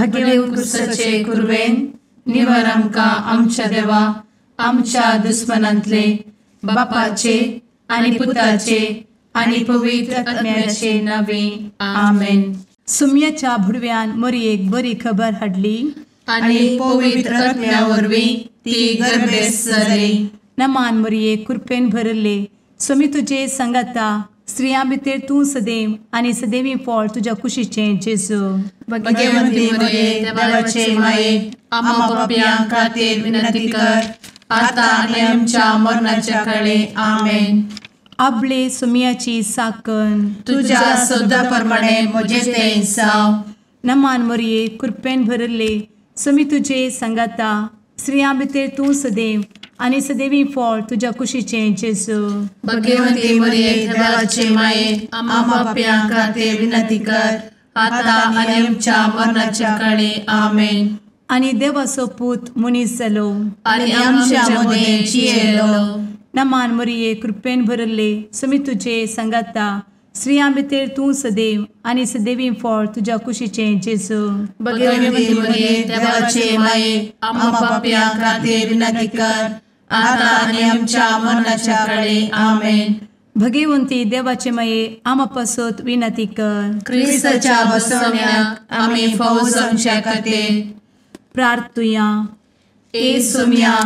भगेवन कुर्साचे कुर्वेन निवार आमकां आमच्या देवा आमच्या दुस्मनांतले बापाचे आनी पुताचे आनी पवित्र आत्म्याचे नावे आमेन. सुम्याच्या भुडव्यान मरयेक बरी खबर हाडली आनी पवित्र आत्म्या वरवीं ती गर्भेस जाली. नमान मरयेक कृपेन भरले सुमी तुजे संगता स्त्रियां भितर तूं सदैव आनी सदैवी फळ तुज्या कुशीचें जेजू. भगवंती मरिये देवाचे माये आम्हा पाप्यां खातीर विनंती कर आता आनी आमच्या मरणाच्या काळी आमेन. आपले सुमयाची साकन तुझ्या सोदा प्रमाणे म्हजे तें जाव. नमान मरये कृपेन भरले सुमी तुजे संगता स्त्रियां भितर तूं सदैव आनी सदैवी फळ तुज्या कुशीचें जेजू. भगवंती मरिये देवाचे माये आम्हा पाप्यां खातीर विनंती कर आता आनी आमच्या मरणाच्या काळी आमेन. आनी देवाचो पूत मनीस जालो आनी आमच्या मदीं जियेलो. नमान मरये कृपेन भरले सुमी तुजे संगता स्त्रियां भितर तूं सदैव आनी सदैवी फळ तुज्या कुशीचें जेजू. भगवंती मरिये देवाचे माये आम्हा पाप्यां खातीर विनंती कर आता आनी आमच्या मरणाच्या काळी आमेन. भगवंती देवाचे माये आमा पासत विनंती कर. क्रिस्ताच्या बसवण्याक आमी फावो जावच्या खातीर प्रार्थुया. ए सुम्या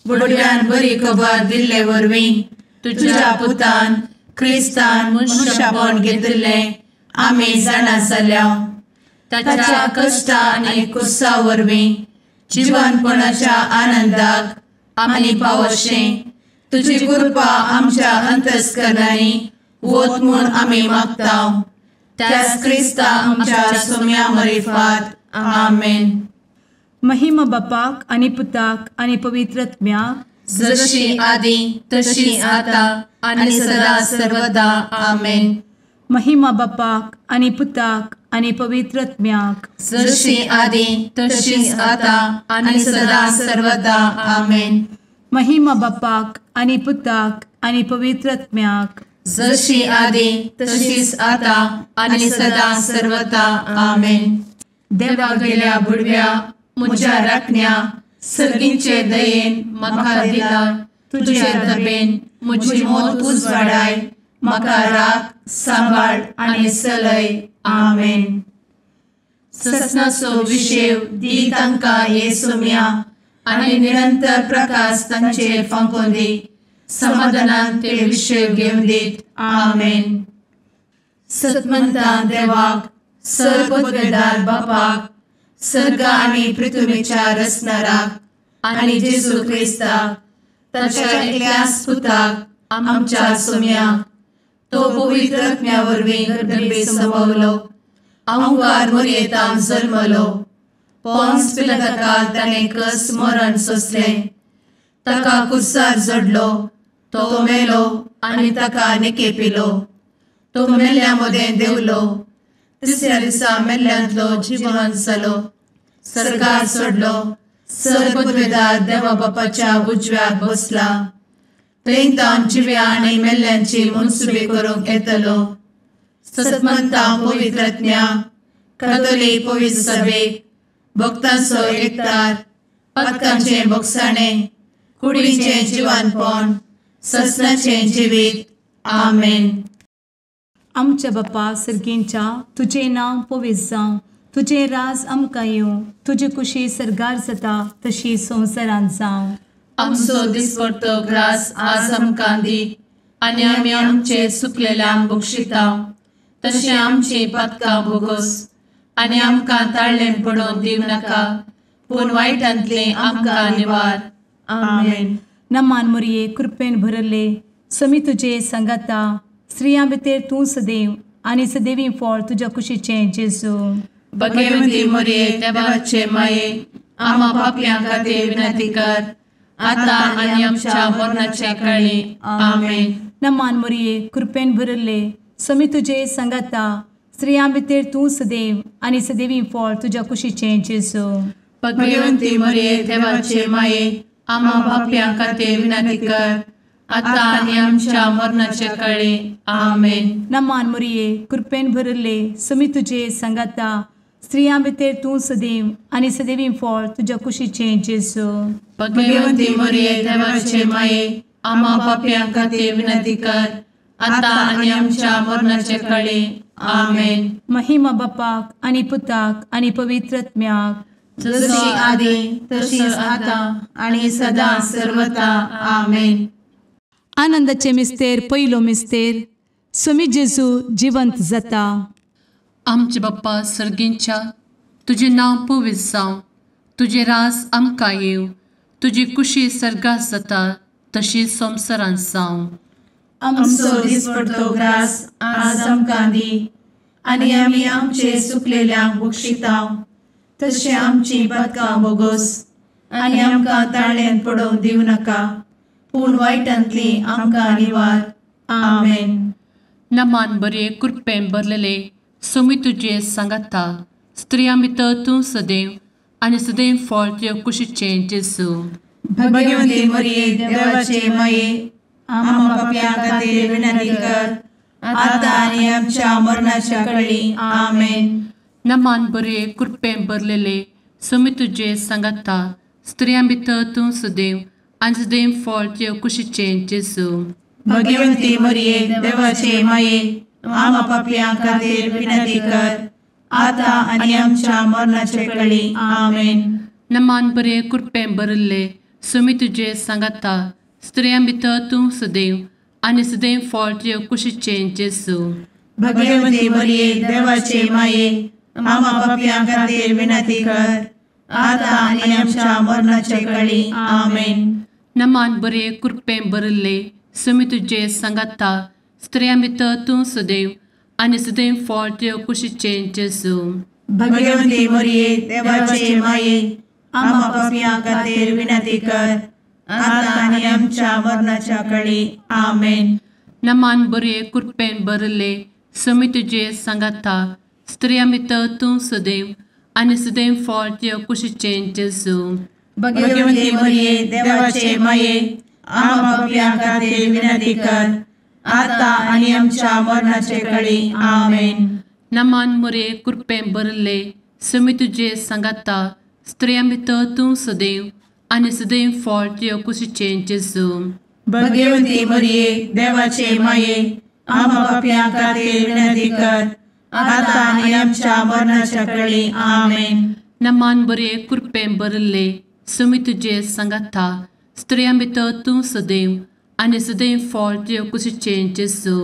बुडव्यान बरी खबर दिल्ले वरवीं तुज्या पुतान क्रिस्तान मनशापण घेतिल्लें आमी जाणा जाल्या. ताच्या कश्टा आनी कुर्सा वरवीं जिवनपणाच्या आनंदाक आमी पावशें तुजी कृपा आमच्या अंतस्करणांनी वत म्हूण आमी मागतांव. त्याच क्रिस्ता आमच्या सुम्या मरिफात आमेन. महिमा बापाक आनी पुताक आनी पवित्र आत्म्याक जशी आदी तशी आता आनी सदा सर्वदा आमेन. महिमा बापाक आनी पुताक आनी पवित्र आत्म्याक जशी आदी तशीच आता आनी सदा सर्वदा आमेन. महिमा बापाक आनी पुताक आनी पवित्र आत्म्याक जशी आदी तशीच आता आनी सदा सर्वदा आमेन. देवा गेल्या बुडव्या म्हज्या राखण्या सर्गींचे दयेन म्हाका दिला तुजे दबेन म्हजी मोत उजवाडाय म्हाका राख सांबाळ आनी चलय आमेन. ससनाचो विशेव दी तांकां हे सुम्या आनी निरंतर प्रकाश तांचेर फांकून दी. समाधानान ते विशेव घेवन दीत आमेन. सतमंता देवाक सर्वपदवेदार बापाक सर्ग आनी पृथ्वीच्या रचणाराक आनी जेजू क्रिस्ताक ताच्या एकल्याच पुताक आमच्या सुम्याक तो पवित्र आत्म्या वरवीं गर्भे संभवलो. अंगार मरयेंत जल्मलो. पोन्स पिलाताकाल ताणें कस मरण सोंसलें. ताका कुर्सार जडलो. तो मेलो आनी ताका निकेपिलो. तो मेल्ल्या मदें देंवलो. तिसऱ्या दिसा मेल्ल्यांतलो जिवंत जालो. सर्गार चडलो. सर्वपदवेदार देवा बापाच्या उजव्याक बसला. थंय जिव्या आनी मेल्ल्यांची मनसुबी करूंक येतलो. सतमंता पवित्र आत्म्या कातोलीक पवित्र सभेक भक्तांचो एकठार पातकांचें भोगसाणें कुडीचें जिवनपण ससनाचें जिवीत आमेन. आमच्या बापा सर्गींच्या तुजें नांव पवित्र जावं. तुजें राज आमकां येवं. तुजी कुशी सर्गार जाता तशी संवसारांत जावं. आमचो दिसपडटो ग्रास आज आमकां दी आनी आमी आमचे चुकलेल्यांक बक्षितांव. तशें आमची पातकां भोगोस आनी आमकां ताळ्ळें पडोवन दिव नाका पूण वायटांतलें आमकां निवार आमेन. नमान मरये कृपेन भरले समी तुजे संगता स्त्रियां भितर तूं सदैव आनी सदैवी फळ तुज्या कुशीचें जेजू. भगवंती मरिये देवाचे माये आम्हा पाप्यां खातीर विनंती कर आता आनी आमच्या मरणाच्या काळी आमेन. नमान मरये कृपेन भरले समी तुजे संगता स्त्रियां भितर तूं सदैव आनी सदैवी फळ तुज्या कुशीचें जेजू. भगवंती मरिये देवाचे माये आम्हा पाप्यां खातीर विनंती कर आता आनी आमच्या मरणाच्या काळी आमेन. नमान मरये कृपेन भरले समी तुजे संगता स्त्रियां भितर तूं सदैव आनी सदैवी फळ तुज्या कुशीचें जेजू. भगवंती मरिये देवाचे माये, आम्हा पाप्यां खातीर विनंती कर, आता आनी आमच्या मरणाचे काळी. आमेन. महिमा बापाक आनी पुताक आनी पवित्र आत्म्याक, जशी आदी तशीच आता आणि सदा सर्वदा. आमेन. आनंदाचे मिस्तेर पयलो मिस्तेर, स्वामी जेजू जिवंत जाता. आमचे बाप्पा सर्गींच्या, तुझे नांव पवित्र जावं, तुझे राज आमकां येवं, तुजी कुशी सर्गात जाता तशी संवसारांत जावं. आमचो दिसपडटो ग्रास आज आमकां दी, आनी आमी आमचे सुकलेल्यांक बक्षितांव, तशें आमची पातकां बोगोस आनी आमकां ताळ्यान पडोवंक दिवं नाका, पूण वायटांतली आमकां निवार. आमेन. नमान बरे कृपेन भरलेले स्वामी तुजे सांगाता, स्त्रियां भितर तूं सदैव आनी सदैव फळ तुज्या कुशीचें जेजू. भगवंती मरिये देवाचे माये, आम्हा पाप्यां खातीर विनंती कर, आता आनी आमच्या मरणाच्या काळी. आमेन. नमान बरे कृपेन भरलेले स्वामी तुजे सांगाता, स्त्रियां भितर तूं सदैव आनी सदैव फळ तुज्या कुशीचें जेजू. भगवंती मरिये देवाचे माये, आम्हा पाप्यां खातीर विनंती कर, आता आनी आमच्या मरणाचे काळी. आमेन. नमान बरे कृपेन भरले स्वामी तुजे सांगाता, स्त्रियां भितर तूं सदैव आनी सदैव फळ तुज्या कुशीचें जेजू. भगवंती मरिये देवाचे माये, आम्हा पाप्यां खातीर विनंती कर, आता आनी आमच्या मरणाचे काळी. आमेन. नमान बरे कृपेन भरले स्वामी तुजे सांगाता, स्त्रियां भितर तूं सदैव आनी सदैव फळ तुज्या कुशीचें जेजू. भगवंती मरिये देवाचे माये, आम्हा पाप्यां खातीर विनंती कर, आता आनी आमच्या मरणाच्या काळी. आमेन. नमान बरे कृपेन भरले स्वामी तुजे सांगाता, स्त्रियां भितर तूं सदैव आनी सदैव फळ तुज्या कुशीचें जेजू. भगवंती मरिये देवाचे माये, आम्हा पाप्यां खातीर विनंती कर, आता आनी आमच्या मरणाचे काळी. आमेन. नमान बरे कृपेन भरले स्वामी तुजे सांगाता, स्त्रियां भितर तूं सदैव आनी सदैव फळ तुज्या कुशीचें जेजू. भगवंती मरिये देवाचे माये, आम्हा पाप्यां खातीर विनंती कर, आता आनी आमच्या मरणाच्या काळी. आमेन. नमान बरे कृपेन भरले स्वामी तुजे सांगाता, स्त्रियां भितर तूं सदैव आनी सदैव फळ तुज्या कुशीचें जेजू.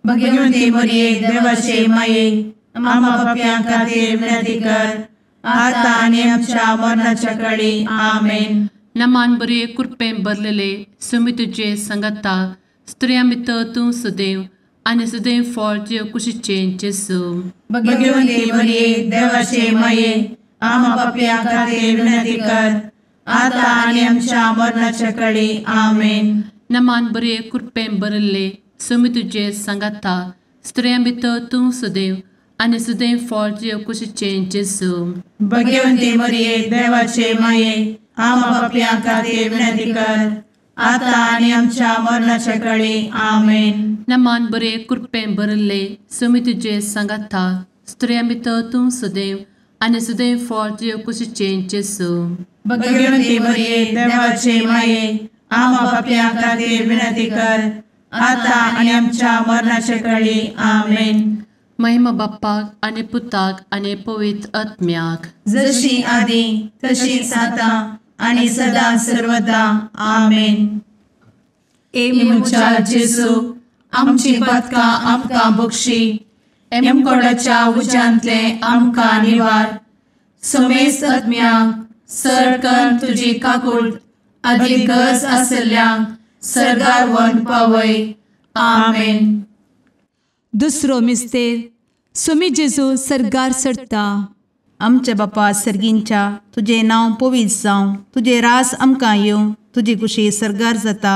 भगवंती मरिये देवाचे माये, आम्हा पाप्यां खातीर विनंती कर, आता आनी आमच्या मरणाच्या काळी. आमेन. नमान बरे कृपेन भरलेले स्वामी तुजे सांगाता, स्त्रियां भितर तूं सदैव आनी सदैव फळ तुज्या कुशीचें जेजू. भगवंती मरिये देवाचे माये, आम्हा पाप्यां खातीर विनंती कर, आता आनी आमच्या मरणाच्या काळी. आमेन. नमान बरे कृपेन भरले स्वामी तुजे सांगाता, स्त्रियां भितर तूं सदैव आनी सदैव फळ तुज्या कुशीचें जेजू. भगवंती मरिये देवाचे माये, आम्हा पाप्यां खातीर विनंती कर, आता आनी आमच्या मरणाच्या काळी. आमेन. नमान बरे कृपेन भरले स्वामी तुजे सांगाता, स्त्रियां भितर तूं सदैव आनी सदैव फळ तुज्या कुशीचें जेजू. भगवंती मरिये देवाचे माये, आम्हा पाप्यां खातीर विनंती कर, आता आनी आमच्या मरणाच्या काळी. आमेन. महिमा बाप्पाक आनी पुताक आनी पवित्र आत्म्याक, जशी आदी तशीच आता आनी सदा सर्वदा. आमेन. मुचा जेजू, आमची पातकां आमकां बक्षी, एमकोडाच्या उज्यांतले आमकां निवार. समेस्त आत्म्यांक सरकन तुजी काकूट, आदी गरज आसल्ल्यांक सर्गार व्हरून पावय. आमेन. दुसरो मिस्तेर, स्वामी जेजू सर्गार सरता. आमचे बापा सर्गींच्या, तुझे नांव पवित्र जावं, तुझे रास आमकां येवं, तुजी कुशी सर्गार जाता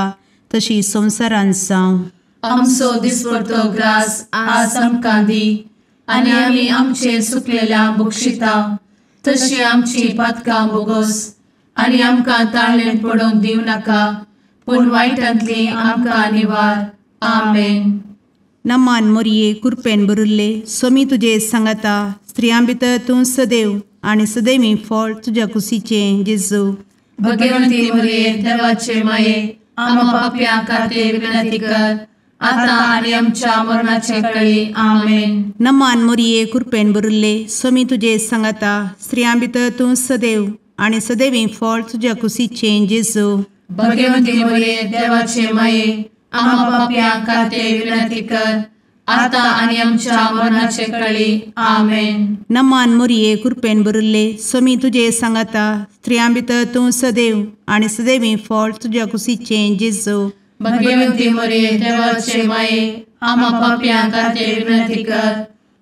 तशी संवसारांत जावं. आमचो दिसपडटो ग्रास आज आमकां दी, आनी आमी आमचे सुकलेल्यांक बक्षितांव, तशी आमची पातकां बोगोस आनी आमकां ताळ्यान पडोवंक दिवं नाका, पूण वायटांतली आमकां निवार. आमेन. नमान मरिये कृपेन भरिल्ले स्वामी तुजे सांगाता, स्त्रियां भितर तूं सदैव आणि सदैवी फळ तुझ्या कुशीचें जेजू. भगवंती मरिये देवाचे माये आम्हा पाप्यां खातीर विनंती कर आता आणि आमच्या मरणाचे काळी आमेन. नमान मोरये कृपेन भरिल्ले स्वामी तुजे सांगाता स्त्रियां भितर तूं सदैव आणि सदैवी फळ तुझ्या कुशीचें जेजू. भगवंती मरिये देवाचे माये आम्हा पाप्यां खातीर विनंती कर आता आणि आमच्या मरणाचे काळी आमेन. नमान मोरये कृपेन भरिल्ले स्वामी तुजे सांगाता स्त्रियां भितर तूं सदैव आणि सदैवी फळ तुझ्या कुशीचें जेजू. भगवंती मरिये देवाचे माये आम्हा पाप्यां खातीर विनंती कर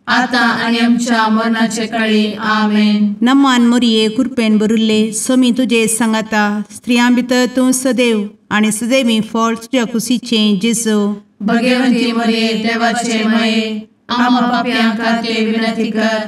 आता आणि आमच्या मरणाचे काळी आमेन. नमान मोरये कृपेन भरिल्ले स्वामी तुजे सांगाता स्त्रियां भितर तूं सदैव आणि सदैवी फळ तुझ्या कुशीचें जेजू. भगवंती मरिये देवाचे माये आम्हा पाप्यां खातीर विनंती कर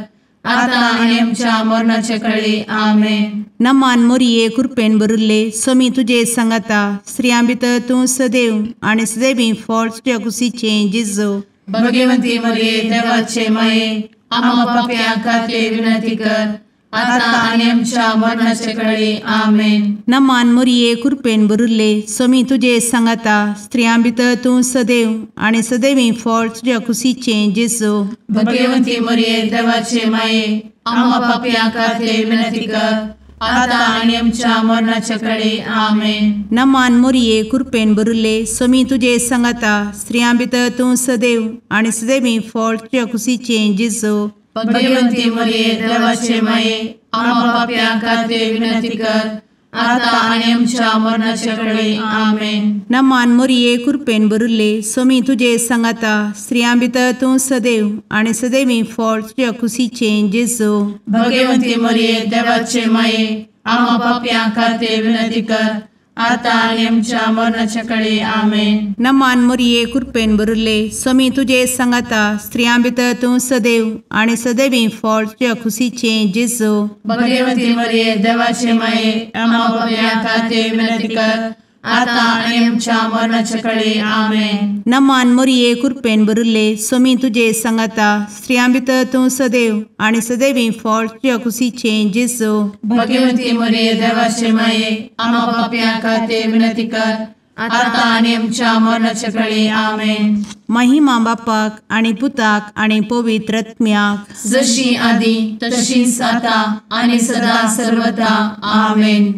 आता आणि आमच्या मरणाचे काळी आमेन. नमान मोरये कृपेन भरिल्ले स्वामी तुजे सांगाता स्त्रियां भितर तूं सदैव आणि सदैवी फळ तुझ्या कुशीचें जेजू. भगवंती मरिये देवाचे माये आम्हा पाप्यां खातीर विनंती कर आता आणि आमच्या मरणाचे काळी आमेन. नमान मोरये कृपेन भरिल्ले स्वामी तुजे सांगाता स्त्रियां भितर तूं सदैव आणि सदैवी फळ तुझ्या कुशीचें जेजू. भगवंती मरिये देवाचे माये आम्हा पाप्यां खातीर विनंती कर आता आणि आमच्या मरणाचे काळी आमेन. नमान मोरये कृपेन भरिल्ले स्वामी तुजे सांगाता स्त्रियां भितर तूं सदैव आणि सदैवी फळ तुझ्या कुशीचें जेजू. भगवंती मरिये देवाचे माये आम्हा पाप्यां खातीर विनंती कर आता आणि आमच्या मरणाचे काळी आमेन. नमान मोरये कृपेन भरिल्ले स्वामी तुजे सांगाता स्त्रियां भितर तूं सदैव आणि सदैवी फळ तुझ्या कुशीचें जेजू. भगवंती मरिये देवाचे माये आम्हा पाप्यां खातीर विनंती कर आता आणि आमच्या मरणाचे काळी आमेन. नमान मोरये कृपेन भरिल्ले स्वामी तुजे सांगाता स्त्रियां भितर तूं सदैव आणि सदैवी फळ तुझ्या कुशीचें जेजू. भगवंती मरिये देवाचे माये आम्हा पाप्यां खातीर विनंती कर आता आणि आमच्या मरणाचे काळी आमेन. नमान मोरये कृपेन भरिल्ले स्वामी तुजे सांगाता स्त्रियां भितर तूं सदैव आणि सदैवी फळ तुझ्या कुशीचें जेजू. भगवंती मरिये देवाचे माये आम्हा पाप्यां खातीर विनंती कर आता आणि आमच्या मरणाचे काळी आमेन. महिमा बापाक आणि पुताक आणि पवित्र आत्म्याक जशी आधी तशीच आता आणि सदा सर्वदा आमेन.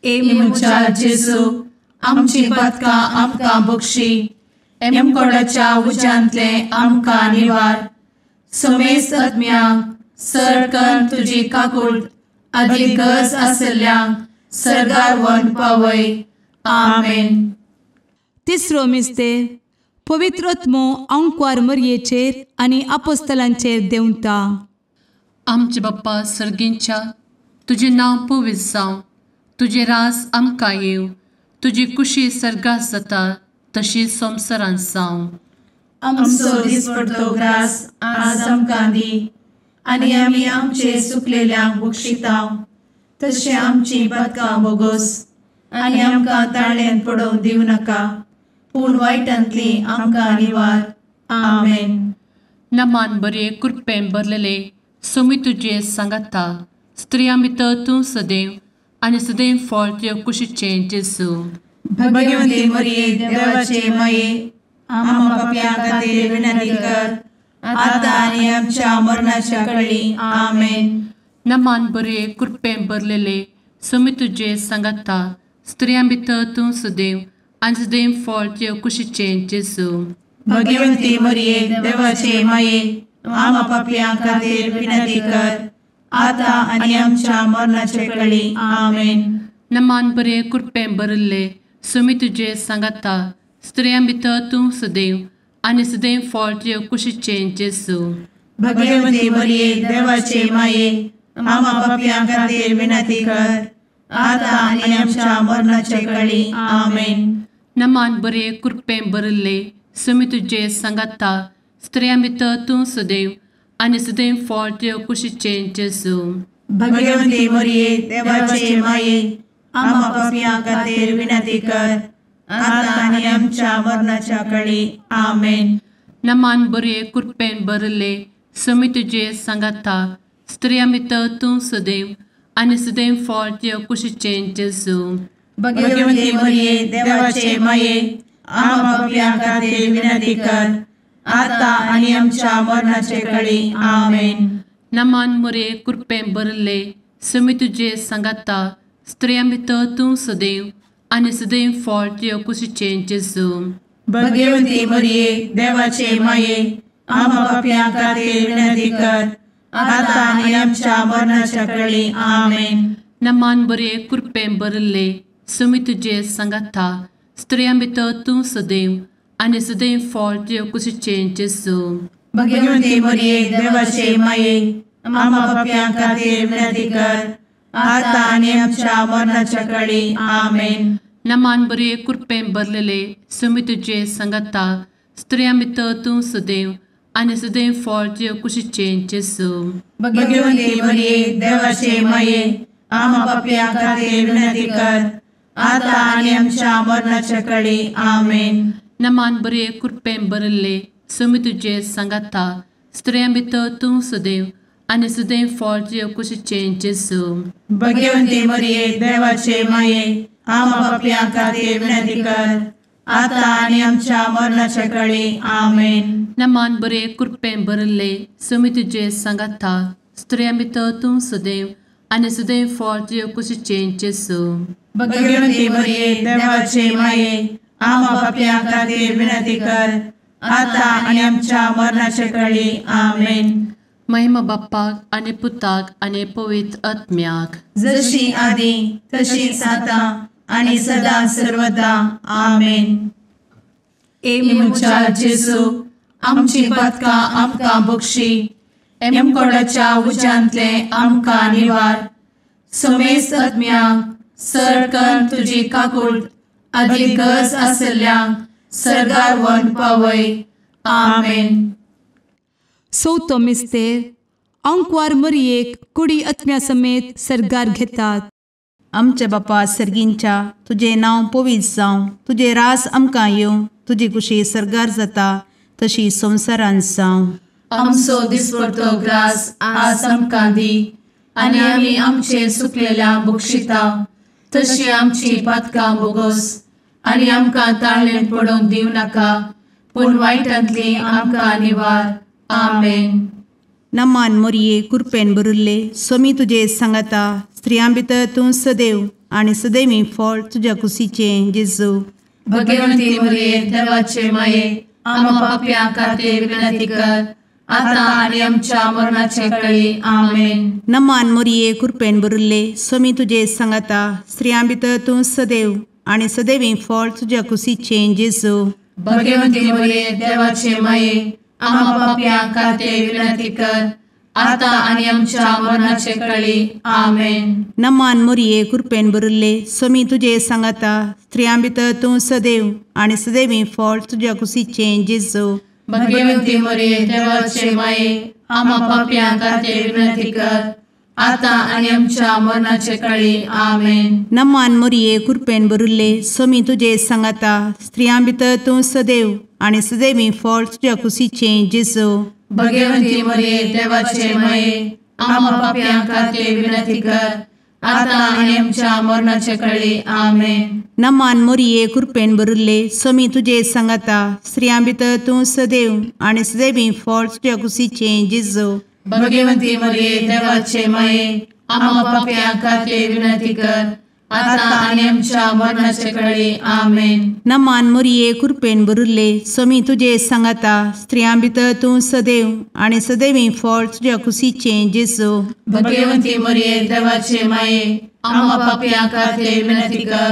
एमच्या जेजू आमची पदकां आमकां बक्षी एमकोडाच्या उज्यांतले आमकां निवार. समेस्त आत्म्यांक सरकन तुजी काकूट अधिक गरज आसल्ल्यांक सरगार व्हरून पावय. आमेन. तिसरो मिस्तेर पवित्र आत्मो अंकवार मरयेचेर आनी आपोस्तलांचेर देंवता. आमचे बाप्पा सर्गींच्या तुजें नांव पवित्र जावं, तुजें रास आमकां येव, तुजी कुशी सर्गास जाता तशीच संवसारांत जावं. आमचो दिसपडटो ग्रास आज आमकां दी आनी आमी आमचे चुकलेल्यांक बक्षितांव, तशें आमची पदकां बोगोस आनी आमकां ताळ्यान पडोवंक दिवं नाका, पूण वायटांतली आमकां निवार. आमेन. नमान बरे कृपेन भरलेले सोमी तुजे सांगाता स्त्रियां भितर तूं सदैव आनी सदैव फळ तुज्या कुशीचें जेजू. भगवंती मरिये देवाचे माये आम्हा पाप्यां खातीर विनंती कर आता आनी आमच्या मरणाच्या काळी आमेन. नमान बरे कृपेन भरलेले सोमी तुजे सांगाता स्त्रियां भितर तूं सदैव आनी सदैव फळ तुज्या कुशीचें जेजू. भगवंती मरिये देवाचे माये आम्हा पाप्यां खातीर विनंती कर आता आनी आमच्या मरणाचे काळी आमेन. नमान बरे कृपेन भरले सोमी तुजे सांगाता स्त्रियां भितर तूं सदैव आनी सदैव फळ तुज्या कुशीचें जेजू. भगवंती मरिये देवाचे माये आम्हा पाप्यां खातीर विनंती कर आता आनी आमच्या मरणाचे काळी आमेन. नमान बरे कृपेन भरले सोमी तुजे सांगाता स्त्रियां भितर तूं सदैव आनी सदैव फळ तुज्या कुशीचें जेजू. भगवंती मरिये देवाचे माये आम्हा पाप्यां खातीर विनंती कर आता आनी आमच्या मरणाच्या काळी आमेन. नमान बरे कृपेन भरले सुमी तुझे सांगाता स्त्रियां भितर तूं सदैव आनी सदैव फळ तुझ्या कुशीचें जेजू. भगवंती मरिये देवाचे माये आम्हा पापियां खातीर विनंती कर आता आनी आमच्या मरणाचे काळी आमेन. नमान मोरे कृपें भरले सुमी तुझे सांगाता स्त्रियां भितर तूं सदैव आनी सदैव फळ तुझ्या कुशीचें जेजू. भगवंती मरिये देवाचे माये आम्हा पापियां खातीर विनंती कर आता आनी आमच्या मरणाच्या काळी आमेन. नमान बरे कृपें भरले सुमी तुझे सांगाता स्त्रियां भितर तूं सदैव आनी सदैव फळ तुझ्या कुशीचें जेजू. भगवंती मरिये देवाचे माये आम्हा पापियां खातीर विनंती कर आता आनी आमच्या मरणाच्या काळी आमेन. नमान बरे कृपें भरलेले सुमी तुझे सांगाता स्त्रियां भितर तूं सदैव आनी सदैव फळ तुझ्या कुशीचें जेजू. भगवंती मरिये देवाचे माये आम्हा पापियां खातीर विनंती कर आता आनी आमच्या मरणाच्या काळी आमेन. नमान बरे कृपें भरले सुमी तुझे सांगाता स्त्रियां भितर तूं सदैव आनी सदैव फळ तुझ्या कुशीचें जेजू. भगवंती मरिये देवाचे माये आम्हा पापियां खातीर विनंती कर आता आनी आमच्या मरणाच्या काळी आमेन. नमान बरे कृपें भरले सुमी तुझे सांगाता स्त्रियां भितर तूं सदैव आनी सदैव फळ तुझ्या कुशीचें जेजू. भगवंती मरिये देवाचे माये आम्हा पापियां खातीर विनंती कर आता आनी आमच्या मरणाच्या काळी आमेन. महिमा बाप्पाक आनी पुताक आनी पवित्र आत्म्याक जशी आदी तशीच आता आनी सदा सर्वदा आमेन. मुचा जेजू आमची पदकां आमकां बक्षी एमकोडाच्या उज्यांतले आमकां निवार. सुमेस्त आत्म्यांक सरकन तुजी काकूट अधिक गरज आसल्यांक सरगार व्हरून पावय. आमेन. चवथो मिस्तेर अंकवार मरियेक कुडी आत्म्या समेत सरगार घेतात. आमचे बापा सर्गींच्या तुझे नांव पवित्र जावं, तुझे रास आमकां येवं, तुजी कुशी सरगार जाता तशी संवसारांत जावं. आमचो दिसपडटो ग्रास आज आमकां दी आनी आमी आमचे सुकलेल्यांक बक्षिता तशी आमची पातकां बोगोस आनी आमकां ताळ्ळेन पडोवंक दिवं नाका पूण वायटांतली आमकां निवार. आमेन. नमान मोरये कृपेन भरिल्ले सोमी तुजे सांगाता स्त्रियां भितर तूं सदैव आनी सदैवी फळ तुज्या कुशीचें जेजू. भगवंती मरिये देवाचे माये आम्हा पाप्यां खातीर विनंती कर आता आनी आमच्या मरणाचे काळी. आमेन. नमान मोरये कृपेन भरिल्ले सोमी तुजे सांगाता स्त्रियां भितर तूं सदैव आनी सदैवी फळ तुज्या कुशीचें जेजू. भगवंती मरिये देवाचे माये आम्हा पाप्यां खातीर विनंती कर आता आनी आमच्या मरणाचे काळी. आमेन. नमान मोरये कृपेन भरिल्ले सोमी तुजे सांगाता स्त्रियां भितर तूं सदैव आनी सदैवी फळ तुज्या कुशीचें जेजू. भगवंती मरिये देवाचे माये आम्हा पाप्यां खातीर विनंती कर आता आनी आमच्या मरणाचे काळी. आमेन. नमान मोरये कृपेन भरिल्ले सोमी तुजे सांगाता स्त्रियां भितर तूं सदैव आनी सदैवी फळ तुज्या कुशीचें जेजू. भगवंती मरिये देवाचे माये आम्हा पाप्यां खातीर विनंती कर आता आनी आमच्या मरणाचे काळी. आमेन. नमान मोरये कृपेन भरिल्ले सोमी तुजे सांगाता स्त्रियां भितर तूं सदैव आनी सदैवी फळ तुज्या कुशीचें जेजू. भगवंती मरिये देवाचे माये आम्हा पाप्यां खातीर विनंती कर आता आनी आमच्या मरणाचे काळी. आमेन. नमान मोरये कृपेन भरिल्ले सोमी तुजे सांगाता स्त्रियां भितर तूं सदैव आनी सदैवी फळ तुज्या कुशीचें जेजू. भगवंती मरिये देवाचे माये आम्हा पाप्यां खातीर विनंती कर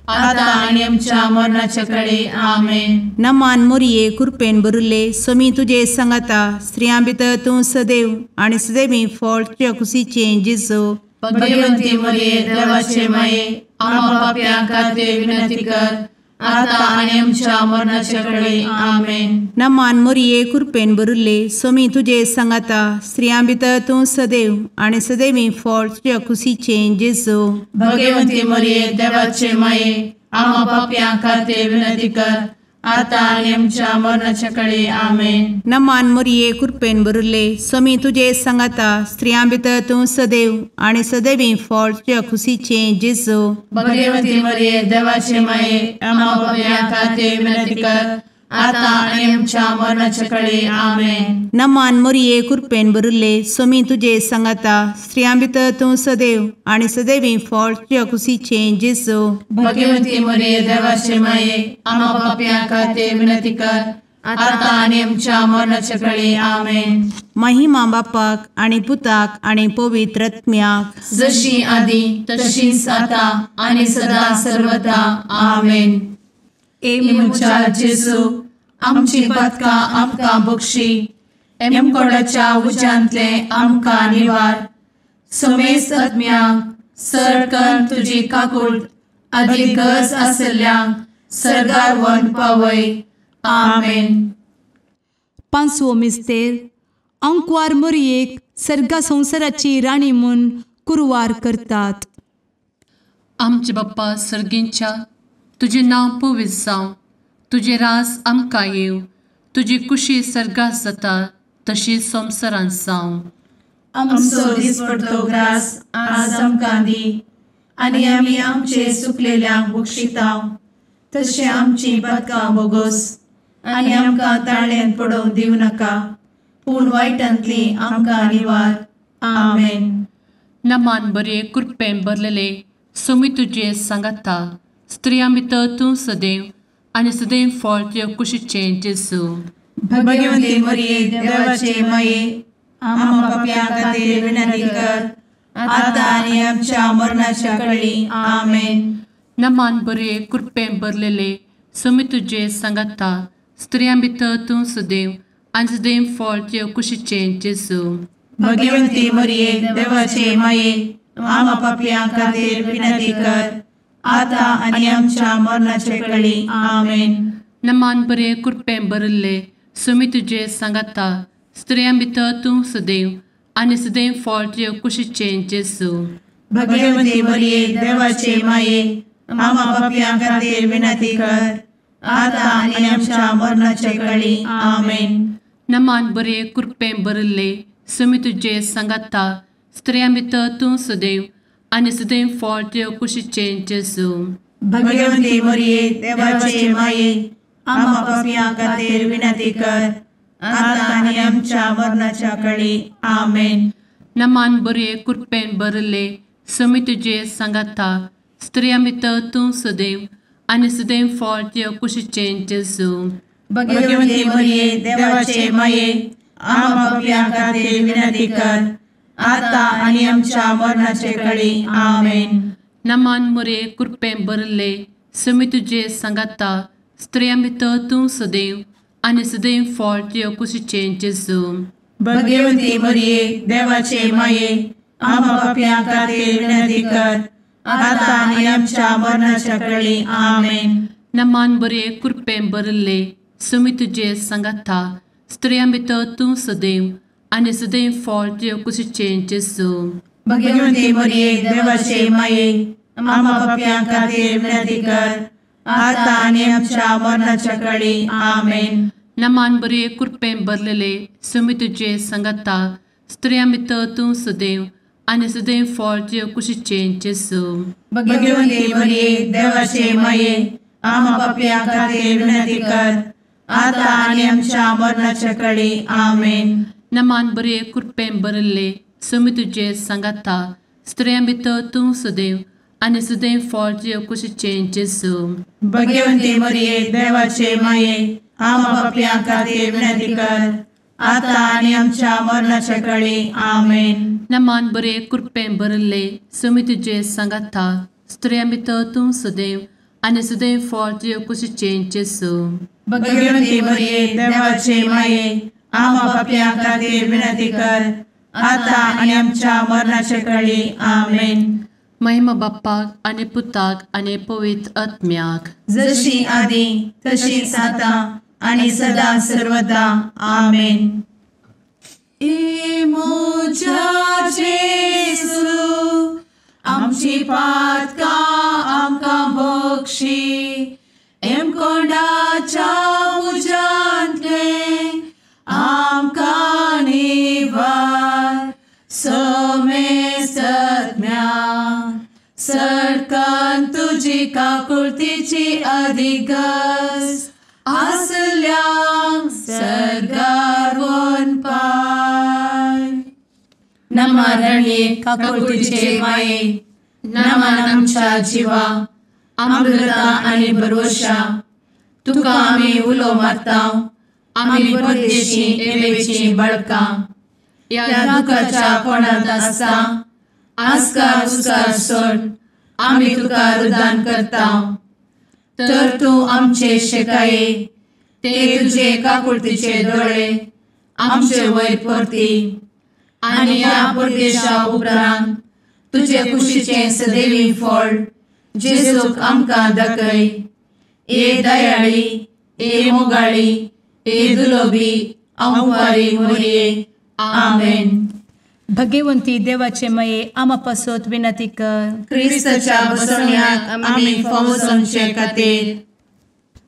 आता आनी आमच्या मरणाचे काळी. आमेन. नमान मोरये कृपेन भरिल्ले सोमी तुजे सांगाता स्त्रियां भितर तूं सदैव आनी सदैवी फळ तुज्या कुशीचें जेजू. भगवंती मरिये देवाचे माये आम्हा पाप्यां खातीर विनंती कर आता आनी आमच्या मरणाचे काळी. आमेन. नमान मोरये कृपेन भरिल्ले सोमी तुजे सांगाता स्त्रियां भितर तूं सदैव आनी सदैवी फळ तुज्या कुशीचें जेजू. भगवंती मरिये देवाचे माये आम्हा पाप्यां खातीर विनंती कर आता आणि आमच्या मरणाच्या काळी आमेन. नमान मोरये कृपेन बरुले स्वामी तुझे सांगाता स्त्रियां भितर तूं सदैव आणि सदैवी फळ तुझ्या खुशीचे जेजू. भगवती मरिये देवाचे माये आम्हा पापियां खातीर विनंती कर, आता आणि आमच्या मरणाच्या काळी आमेन. नमान मोरये कृपेन बरुले स्वामी तुझे सांगाता स्त्रियां भितर तूं सदैव आणि सदैवी फळ तुझ्या खुशीचे जेजू. भगवती मरिये देवाचे माये आम्हा पापियां खातीर विनंती कर, आता आणि आमच्या मरणाच्या काळी आमेन. महिमा बापाक आणि पुताक आणि पवित्र आत्म्याक जशी आधी तशीच आता आणि सदा सर्वदा आमेन. एमुच्या जेजू आमची पदकां आमकां बक्षी, एमकोडाच्या उज्यांतले आमकां निवार. समेस्त आत्म्यांक सरकन तुजी काकूट अधिक गरज आसल्ल्यांक सर्गार व्हरून पावय. आमेन. पांचवो मिस्तेर अंकवार मोरयेक सर्गा संवसाराची राणी म्हूण कुरवार करतात. आमचे बाप्पा सर्गींच्या तुझे नांव पवित्र जावं, तुझे रास आमकां येव, तुजी कुशी सर्गात जाता तशी संवसारांत जावं. आमचो दिसपडटो ग्रास आज आमकां दी, आनी आमी आमचे सुकलेल्यांक बक्षितांव. तशें आमची पदकां बोगोस आनी आमकां ताळ्यान पडोवंक दिवं नाका, पूण वायटांतली आमकां निवार. आमेन. नमान बरे कृपेन भरलेले सोमी तुझे सांगाता स्त्रियां भितर तूं सदैव आणि सदैव फळ तुझ्या कुशीचे जेजू. भगवती मरिये देवाचे माये आम्हा पापियां खातीर विनंती कर, आता आनी आमच्या मरणाच्या काळी आमेन. नमान बरे कृपेन भरलेले सोमी तुझे सांगाता स्त्रियां भितर तूं सदैव आणि सदैव फळ तुझ्या कुशीचे जेजू. भगवती मरिये देवाचे माये आम्हा पापियां खातीर विनंती कर, आता आनी आमच्या मरणाच्या काळी आमेन. नमान बरे कृपेन भरले सोमी तुझे सांगाता स्त्रियां भितर तूं सदैव आणि सदैव फळ तुझ्या कुशीचे जेजू. भगवती मरिये देवाचे माये आम्हा पापियां खातीर विनंती कर, आता आनी आमच्या मरणाच्या काळी आमेन. नमान बरे कृपेन भरले सोमी तुझे सांगाता स्त्रियां भितर तूं सदैव आणि सदैव फळ तुझ्या कुशीचे जेजू. भगवती मरिये देवाचे माये आम्हा पापियां खातीर विनंती कर, आता आनी आमच्या मरणाच्या काळी आमेन. नमान बरे कृपेन भरले सोमी तुझे सांगाता स्त्रियां भितर तूं सदैव आणि सदैव फळ तुझ्या कुशीचे जेजू. भगवती मरिये देवाचे माये आम्हा पापियां खातीर विनंती कर, आता आनी आमच्या मरणाच्या काळी आमेन. नमान बरे कृपेन भरले सोमी तुझे सांगाता स्त्रियां भितर तूं सदैव आणि सदैव फळ तुझ्या कुशीचे जेजू. भगवती मरिये देवाचे माये आम्हा पापियां खातीर विनंती कर, आता आनी आमच्या मरणाच्या काळी आमेन. नमान बरे कृपेन भरले सोमी तुझे सांगाता स्त्रियां भितर तूं सदैव आणि सदैव फळ तुझ्या कुशीचे जेजू. भगवती मरिये देवाचे माये आम्हा पापियां खातीर विनंती कर, आता आनी आमच्या मरणाच्या काळी आमेन. नमान बरे कृपेन भरलेले सोमी तुझे सांगाता स्त्रियां भितर तूं सदैव आणि सदैव फळ तुझ्या कुशीचे जेजू. भगवती मरिये देवाचे माये आम्हा पापियां खातीर विनंती कर, आता आनी आमच्या मरणाच्या काळी आमेन. नमान बरे कृपेन भरले सोमी तुझे सांगाता स्त्रियां भितर तूं सदैव आणि सदैव फळ तुझ्या कुशीचे जेजू. भगवती मरिये देवाचे माये आम्हा पापियां खातीर विनंती कर, आता आनी आमच्या मरणाच्या काळी आमेन. नमान बरे कृपेन भरले सोमी तुझे सांगाता स्त्रियां भितर तूं सदैव आणि सदैव फळ तुझ्या कुशीचे जेजू. भगवती मरिये देवाचे माये आम्हा पापियां खातीर विनंती कर, आता आनी आमच्या मरणाच्या काळी आमेन. महिमा बाप्पाक आणि पुताक आणि पवित्र आत्म्याक जशी आधी तशीच आता आणि सदा सर्वदा आमेन. मोजा जेसू आमची पातकां आमकां बक्षी, एम कोंडाच्या तुजी काकुळतीची अधिगस आसल्या सर्गार वन पाय. नमारणे काकुळतीचे माये नमान आमच्या जिवा अमृता आनी भरवशा तुका आमी उलो मारता. आमी परदेशी येवेची बळकां या दुखाच्या कोणात आसता. आस्कार उस्कार सोड आमी तुका रुदान करता. तर तूं आमचे शेकाये ते तुजे काकुळतीचे दोळे आमचे वयर परती. आनी या परदेशा उपरांत तुजे कुशीचे सदैवी फळ जेजूक आमकां दाखय. ए दयाळी ए मोगाळी ए दुलोबी अंवारी मोरये. आमेन. भगवंती देवाचे मये आमा पासत विनंती कर. क्रिस्ताच्या बसवण्याक आमी फावो समचे खातीर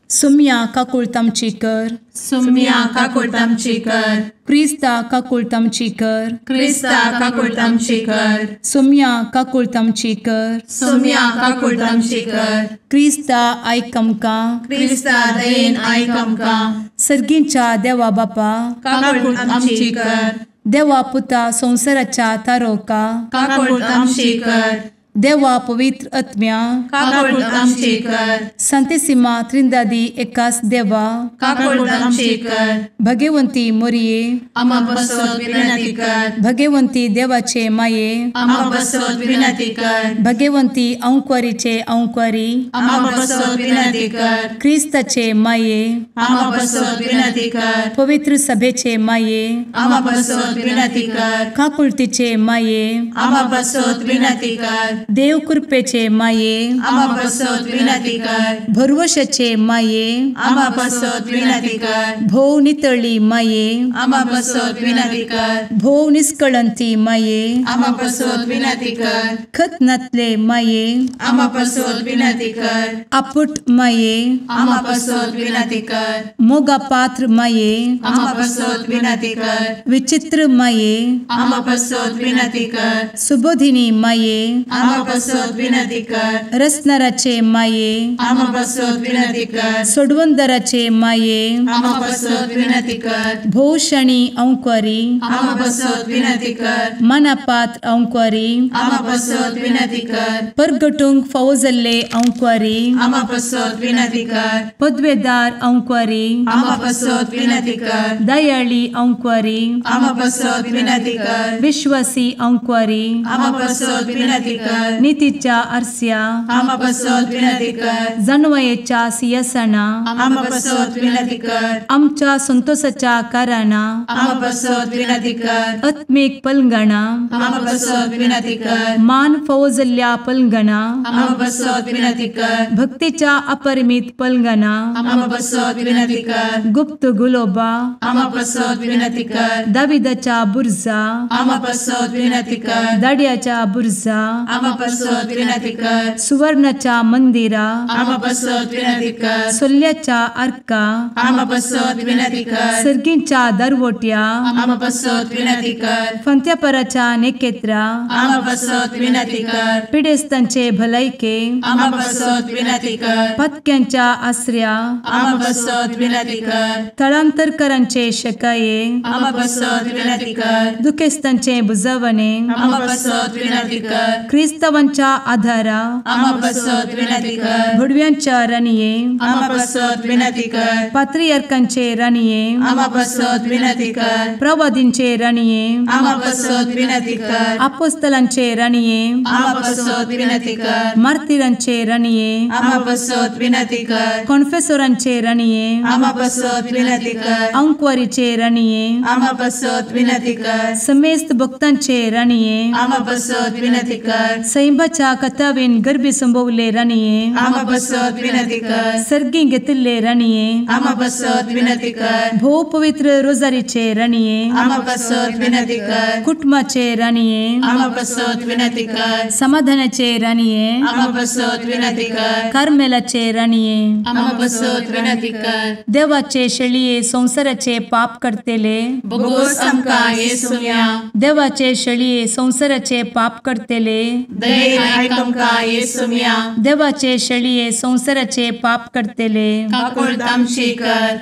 सुम्या काकुळतामची कर. सुम्या काकुळतामची कर. क्रिस्ता काकुळतामची कर. क्रिस्ता काकुळतामची कर. सुम्या काकुळतामची कर. सुम्या काकुळतामची कर. क्रिस्ता आयक आमकां. क्रिस्ता दयेन आयक आमकां. सर्गींच्या देवा बापा काकुळतामची कर. देवा पुता संसाराच्या तारोका काकुळतामची कर. देवा पवित्र आत्म्या काकुळतामची कर. सांतेसिमा त्रिंदादी एकाच देवा काकुळतामची कर. भगवंती मोरये आमा बसवत विनंती कर. भगवंती देवाचे माये आमा बसवत विनंती कर. भगवंती अंकुरीचे अंकुरी आमा बसवत विनंती कर. ख्रिस्ताचे माये आमा बसवत विनंती कर. पवित्र सभेचे माये आमा बसवत विनंती कर. काकुळतीचे माये आमा बसवत विनंती कर. देव कृपेचे माये आमा बसवत विनंती कर. भरवशाचे माये आमा बसवत विनंती कर. भोव नितळी माये आमा बसवत विनंती कर. भोव निष्कळंती माये आमा बसवत विनंती कर. खतनातले माये आमा बसवत विनंती कर. आपुट माये आमा बसवत विनंती कर. मोगा पात्र माये आमा बसवत विनंती कर. विचित्र माये आमा बसवत विनंती कर. सुबोधिनी माये आमा बसवत विनंती कर. रसनाराचे माये आमा बसवत विनंती कर. सोडवंदराचे माये आमा बसवत विनंती कर. भोवशणी अंकुरी आमा बसवत विनंती कर. मनापात्र अंकुरी आमा बसवत विनंती कर. परगटूंक फावो जाल्ले अंकुरी आमा बसवत विनंती कर. पदवेदार अंकुरी आमा बसवत विनंती कर. दयाळी अंकुरी आमा बसवत विनंती कर. विश्वासी अंकुरी आमा बसवत विनंती कर. नीतीच्या आरस्या आमा बसवत विनंती कर. जाणवायेच्या सिंहासना आमा बसवत विनंती कर. आमच्या संतोषाच्या कारणा आमा बसवत विनंती कर. आत्मिक पलंगणा आमा बसवत विनंती कर. मान फावो जाल्ल्या पलंगणा आमा बसवत विनंती कर. भक्तीच्या अपरिमित पलंगणा आमा बसवत विनंती कर. गुप्त गुलोबा आमा बसवत विनंती कर. दाविदाच्या बुर्जा आमा बसवत विनंती कर. दाड्याच्या बुर्जा आमा बसवत विनंती कर. सुवर्णाच्या मंदिरा आमा बसवत विनंती कर. सोल्याच्या अर्का आमा बसवत विनंती कर. सर्गींच्या दरवोट्या आमा बसवत विनंती कर. फंत्यापराच्या नेकेत्रा आमा बसवत विनंती कर. पिडेस्तांचे भलायके आमा बसवत विनंती कर. पत्क्यांच्या आसऱ्या आमा बसवत विनंती कर. तळांतरकरांचे शेकाये आमा बसवत विनंती कर. दुखेस्तांचे बुजावणे आमा बसवत विनंती कर. ख्रिस्तवांच्या आधारा आमा बसवत विनंती कर. भडव्यांच्या राणीये आमा बसवत विनंती कर. पात्रियार्कांचे राणीये आमा बसवत विनंती कर. प्रवादींचे राणीये आमा बसवत विनंती कर. अपोस्तलांचे राणीये आमा बसवत विनंती कर. मार्तिरांचे राणीये आमा बसवत विनंती कर. कॉन्फेसोरांचे राणीये आमा बसवत विनंती कर. अंकुरीचे राणीये आमा बसवत विनंती कर. समेस्त भक्तांचे राणीये आमा बसवत विनंती कर. सैंबाच्या कथावेन गर्भी संभवले राणीये आमा बसवत विनंती कर. सर्गी घेतले राणीये आमा बसवत विनंती कर. भोव पवित्र रोजारीचे राणीये आमा बसवत विनंती कर. कुटुंबाचे राणीये आमा बसवत विनंती कर. समाधानाचे राणीये आमा बसवत विनंती कर. कार्मेलाचे राणीये आमा बसवत विनंती कर. देवाचे शेळिये संसाराचे पाप करतेले बोगोस आमकां येसुया. देवाचे शेळिये संसाराचे पाप करतेले दये आयक आमकां येसू मिया देवाचे शेळये संवसाराचे पाप करतेले काकूळ आमची कर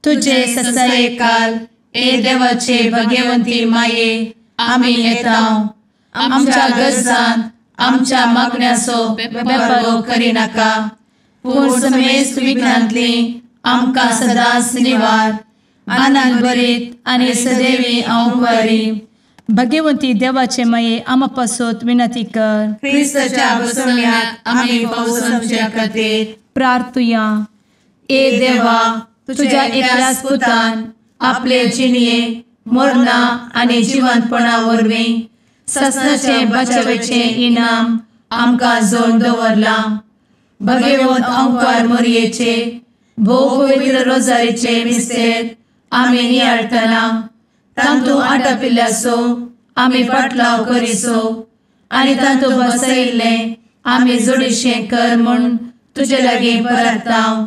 तुझे ससाये काल ए देवाचे भगवंती माये आमी येता आमच्या गरजांत आमच्या मागण्याचो बेपारो करी नाका पूण समेस्त विघ्नांतली आमकां सदांच निवार आनंद बरीत आनी सदैवी आंवकारी भगवंती देवाचे माये आमा पासत विनंती कर क्रिस्ताच्या बसवण्यात आमी पावस आमच्या खातीर प्रार्थुया ए देवा तुझ्या एकल्याच पुतान आपले जिणये मरणा आनी जिवंतपणा वरवीं ससनाचे बचावेचे इनाम आमकां जोड दवरला भगवंत आंवकार मोरयेचे भोव पवित्र रोजारीचे मिस्तेर आमी नियाळटना तांतू आटापिल्ल्याचो आमी पाटलाव करिसो आनी तांतू बसयिल्ले आमी जोडीशें कर म्हूण तुजे लागीं परतांव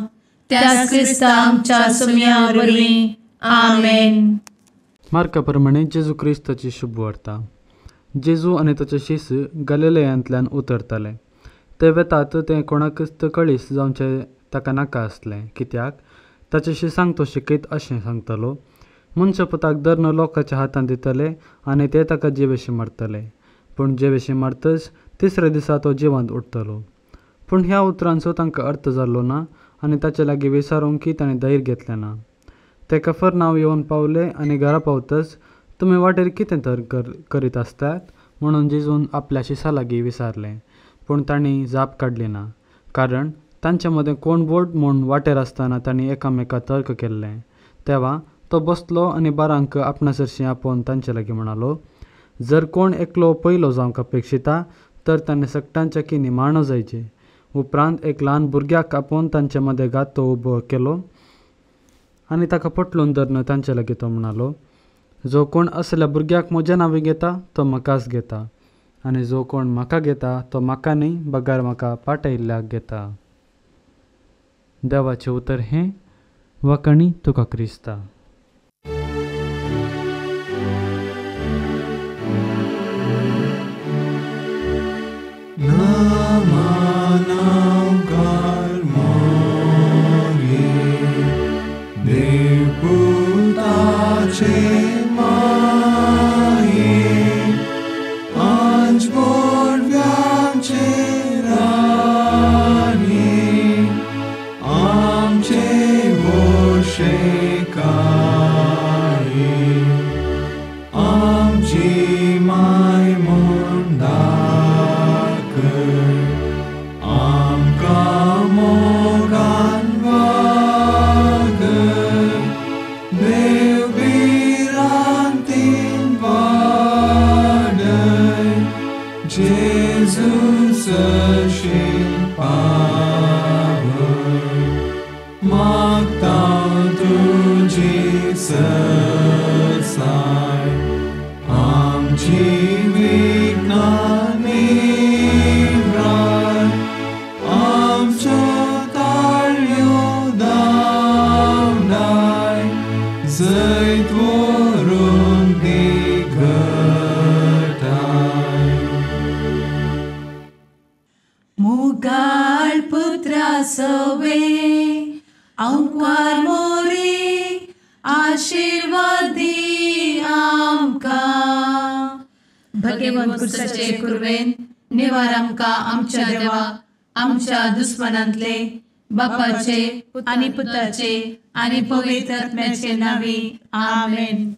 त्याच क्रिस्ता आमच्या सुम्या वरवीं आमेन. मार्का प्रमाणे जेजू क्रिस्ताची शुभ वार्ता. जेजू आनी ताचे शिश्य गलिलयांतल्यान उतरताले. ते वेतात ते कोणाकच कळीस जावचे ताका नाका आसलें, कित्याक ताचे शिसांक तो शिकयत अशें सांगतालो. मनशा पुताक धर्न लोकांच्या हातांत दितले आनी ते ताका जिवेशी मारतले, पूण जिवेशी मारतच तिसऱ्या दिसा तो जिवंत उठतलो. पूण ह्या उतरांचो तांकां अर्थ जाल्लो ना आनी ताचे लागीं विचारूंकय ताणें धैर्य घेतलें ना. ते कफरनांव येवन पावले आनी घरा पावतच तुमी वाटेर कितें तर करीत आसतात म्हणून जेजून आपल्या शिसा लागीं विचारलें, पूण तांणी जाप काडली ना, कारण तांचे मदें कोण बोड म्हूण वाटेर आसतना तांणी एकामेका तर्क केल्लें. तेव्हा तो बसलो आनी बारांक आपणासरशीं आपोवन तांचे लागीं म्हणालो, जर कोण एकलो पयलो जावंक अपेक्षिता तर ताणें सकटांच्या की निमाणो जायचे. उपरांत एक ल्हान भुरग्याक आपोवन तांचे मदें गातो उबो केलो आनी ताका पटलून धरन तांचे लागीं तो म्हणालो, जो कोण असल्या भुरग्याक म्हज्या नांवी घेता तो म्हाकाच घेता, आनी जो कोण म्हाका घेता तो म्हाका न्ही बगार म्हाका पाठयिल्ल्याक घेता. देवाचें उतर हें वाकणी तुका क्रिस्ता. मुगाळ पुत्रा सवे आंवकार मोरी आशीर्वाद दी आमकां. भगवंत क्रिस्ताचे कुरवेन निवार आमकां आमच्या देवा आमच्या दुस्मनांतले बापाचे आनी पुताचे आनी पवित्र आत्म्याचे नांवी आमेन.